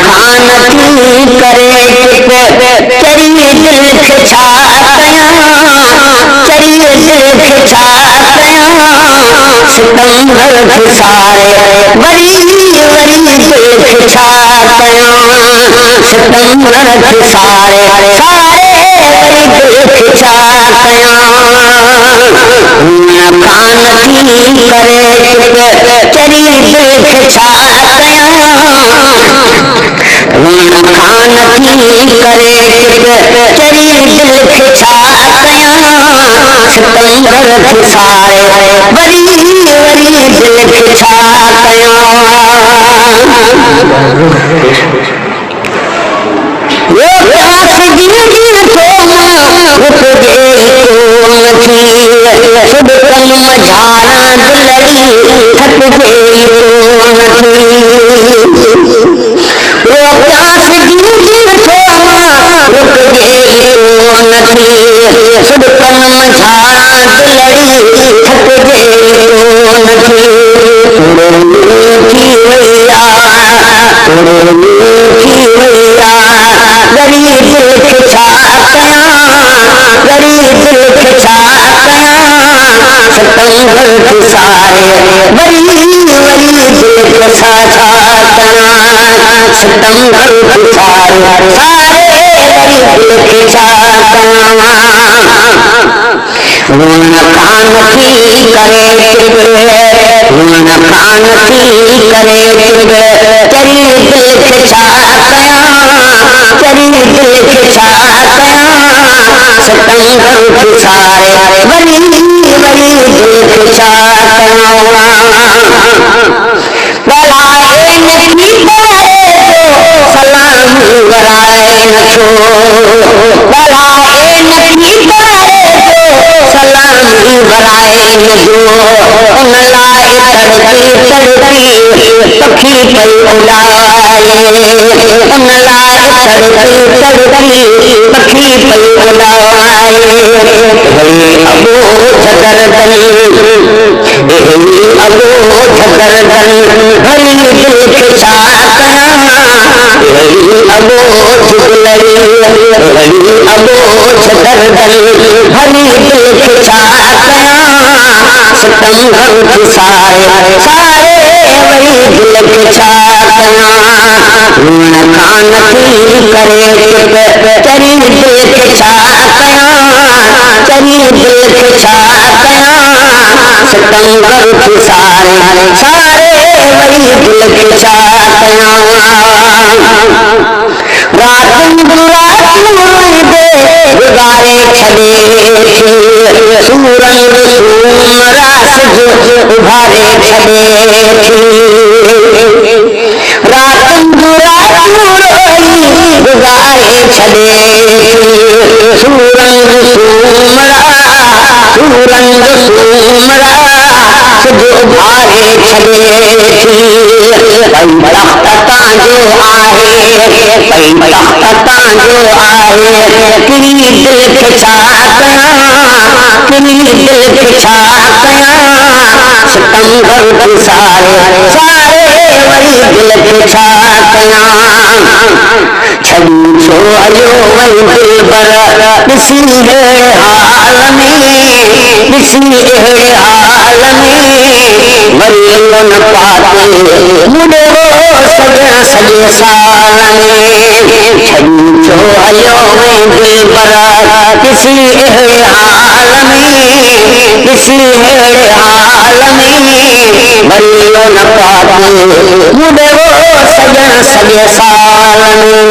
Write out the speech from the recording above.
खान थी करे चरी दिल खिछा कया चरी दिल खिछा कया सितंबर खिसारे वरी वरी दिल खिछा कया सितंबर खिसारे सारे वरी दिल खिछा कया खान थी करे चरी दिल खिछा कया खान थी करे चरी दिल खिछा कया सितंबर खिसारे वरी वरी दिल खिछा कया वो प्यास गिन गिन को रुक गई कौन थी खुद कम झारा दिलड़ी थक गई कौन थी वो प्यास गिन गिन को रुक गई कौन थी खुद कम झारा दिलड़ी थक गई कौन थी मीठी भैया गरीब दिल खिछा कया गरीब दिल खिछा कया सितंबर खिसारे वरी वरी दिल खिछा कया सितंबर खिसारे सारे वरी दिल खिछा कया खान थी करे खान थी करे चरी दिल खिछा कया चरी दिल खिछा कया सितंबर खिसारे वरी वरी दिल खिछा कया बलाए नबी बारे तो सलाम वराए नछो बलाए नबी बारे तो सलाम वराए नजो उन लाए तड़पी तड़पी पखी पई उड़ाए उन लाए तड़पी तड़पी पखी पई उड़ाए अबो छदरदन अबो छदरदन हरी दिल खिछा कया अबो छुगलड़ी अबो छदरदन हरी दिल खिछा कया सितंबर खिसारे सारे वही दिल खिछा कया खान थी करे चरी दिल खिछा कया चरी दिल खिछा कया सितंबर खिसारे सारे वही दिल खिछा कया रातन दे गुजारे छड़े सूरंग सूमरा सिज उभारे छड़े रातन गुजारे छड़े सूरंग सूमरा सिज उभारे छड़े तख्ता जो आहे तख्ता जो आहे किनी दिल खिछा कया किनी दिल खिछा कया सितंबर खिसारे सारे वरी दिल खिछा कया छड़ी छो हलियो वही दिल बर ॾिसी अहिड़े हाल में ॾिसी अहिड़े हाल में वरी न पाते मुड़े सॼे सॼे साल में छड़ी छो हलियो वही दिल बर ॾिसी अहिड़े हाल में ॾिसी अहिड़े हाल में वरी न पाते मुड़े सॼे सॼे साल में